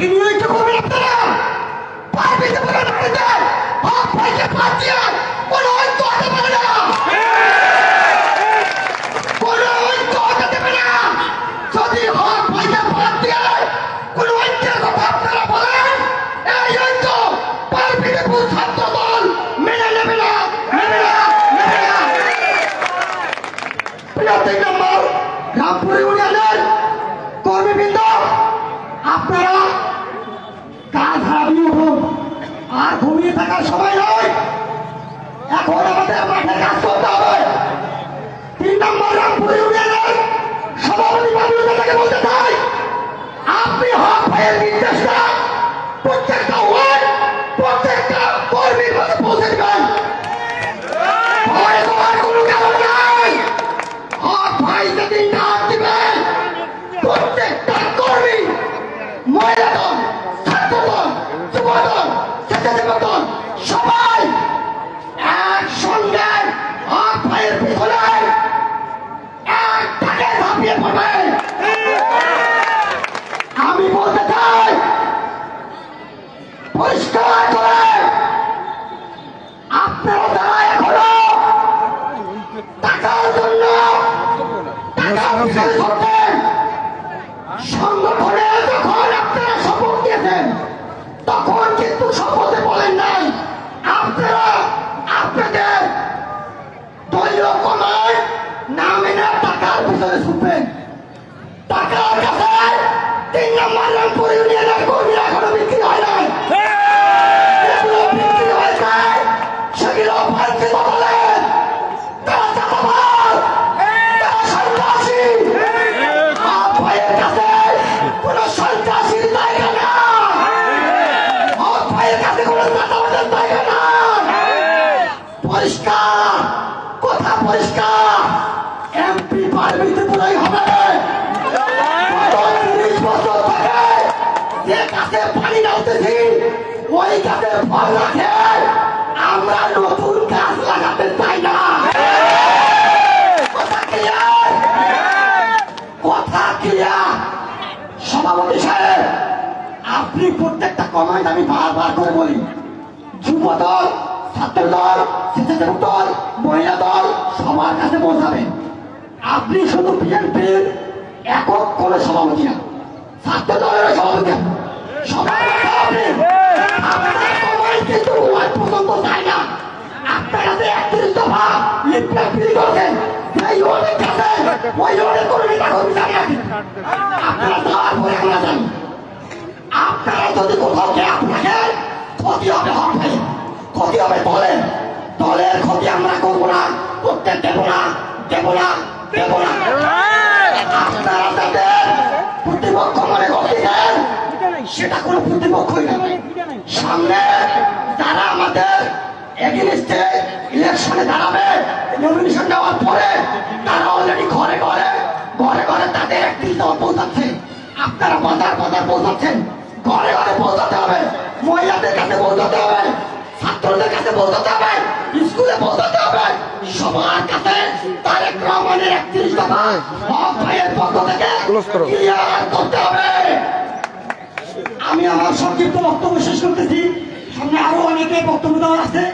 তাকে নিয়ে একটু করবেন আপনারা পারবিতে বলে মারিতে হক ভাইকে বাদ দিয়ে কোনো ঐক্য হতে পারে না, কোনো ঐক্য হতে দেবে না। যদি হক ভাইকে বাদ দিয়ে কোনো ঐক্যের কথা আপনারা বলেন, এই ঐক্য পারবিতে ছাত্র দল মেনে নেবে না, নেবে না, নেবে না। প্রিয় ৩ নম্বর রামপুর ইউনিয়নের কর্মীবৃন্দ, আপনারা কাজ হারাবি উঠুন, আর ঘুমিয়ে থাকার সময় নয়, এখন আমাদের মাঠে কাজ করতে হবে। ৩ নম্বর রামপুর ইউনিয়নের সভাপতি বাবুলকে তাকে বলতে চাই, আপনি হক ভাইয়ের নির্দেশটা প্রত্যেকটা ওয়ার্ড, প্রত্যেকটা কর্মীর কাছে পৌঁছে দেবেন। ভয় পাওয়ার কোনো কারণ নাই। হক ভাই যেদিন ডাক দিবেন, প্রত্যেকটা কর্মী, মহিলা দল, ছাত্র দল, যুব দল, স্বেচ্ছাসেবক দল, সবাই একসঙ্গে হক ভাইয়ের পিছনে এক ঢাকে ঝাঁপিয়ে পড়বে। আমি বলতে চাই, পরিষ্কার করে আপনারা যারা এখনো টাকার জন্য টাকার পিছনে ছুটছেন, সংগঠনে যখন আপনারা শপথ দিয়েছেন তখন কিন্তু শপথে বলেন নাই আপনারা আপনাদের দলীয় কমায় না মেনে টাকার পিছনে ছুটবেন। টাকার কাছে ৩ নম্বর রামপুর ইউনিয়নের কর্মীরা এখনো বিক্রি হয় নাই, যেগুলো বিক্রি হয়েছে সেগুলো ফালতু বদলেন। তারা চাঁদাবাজ, তারা সন্ত্রাসী। হক ভাইয়ের কাছে কোনো সন্ত্রাসীর জায়গা না, হক ভাইয়ের কাছে কোনো চাঁদাবাজের জায়গা না। পরিষ্কার কথা, পরিষ্কার। এমপি পারবিতে বলাই হবে। ৩০ বছর থেকে যে কাছে পানি ডালতেছি ওই কাছে ফল রাখে, আমরা নতুন গাছ লাগাতে চাই না। কথা ক্লিয়ার, কথা ক্লিয়ার। সভাপতি সাহেব, আপনি প্রত্যেকটা কমান্ড আমি বারবার করে বলি, যুব দল, ছাত্র দল, স্বেচ্ছাসেবক দল, মহিলা দল সবার কাছে পৌঁছাবেন। আপনি শুধু বিএনপির একক করে সভাপতি না, ছাত্র দলের সভাপতি না, সবার কাছে আপনি আপনার কমান্ড কিন্তু ওয়ার্ড পর্যন্ত যায় না। আপনারা যে ৩১ দফা লিফলেট বিলি করেছেন, সেই ওয়ার্ডের কাছে ওই ওয়ার্ডের কোনো নেতা কর্মী জানি না। আপনারা যাওয়ার পরে আমরা জানি, আপনারা যদি কোথাও গ্যাপ রাখেন ক্ষতি হবে হক ভাই, ক্ষতি হবে দলের, দলের ক্ষতি আমরা করবো না, করতে দেব না, দেব না, দেব না। আপনারা যাদের প্রতিপক্ষ মনে করতেছেন সেটা কোনো প্রতিপক্ষই না। সামনে যারা আমাদের এগেইনস্টে ইলেকশনে দাঁড়াবে, নমিনেশন দেওয়ার পরে তারা অলরেডি ঘরে ঘরে ঘরে ঘরে তাদের ৩১ দল পৌঁছাচ্ছে। আপনারা বাজার বাজার পৌঁছাচ্ছেন, ঘরে ঘরে পৌঁছাতে হবে, মহিলাদের কাছে পৌঁছাতে হবে, ছাত্রদের কাছে পৌঁছাতে হবে, স্কুলে পৌঁছাতে হবে, সবার কাছে তারেক রহমানের ৩১ দফা হক ভাইয়ের পক্ষ থেকে ক্লিয়ার করতে হবে। আমি আমার সংক্ষিপ্ত বক্তব্য শেষ করতেছি। সামনে আরো অনেকে বক্তব্য দেওয়ার আছে,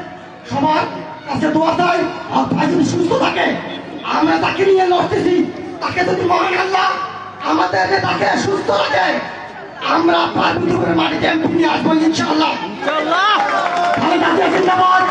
সবার কাছে দোয়া চাই হক ভাই যদি সুস্থ থাকে, আমরা তাকে নিয়ে লড়তেছি, তাকে যদি মহান আল্লাহ আমাদের নেতাকে সুস্থ রাখে, আমরা পারবিতে মাটিতে এমপি নিয়ে আসবো ইনশাআল্লাহ। ভালো থাকবেন, জিন্দাবাদ।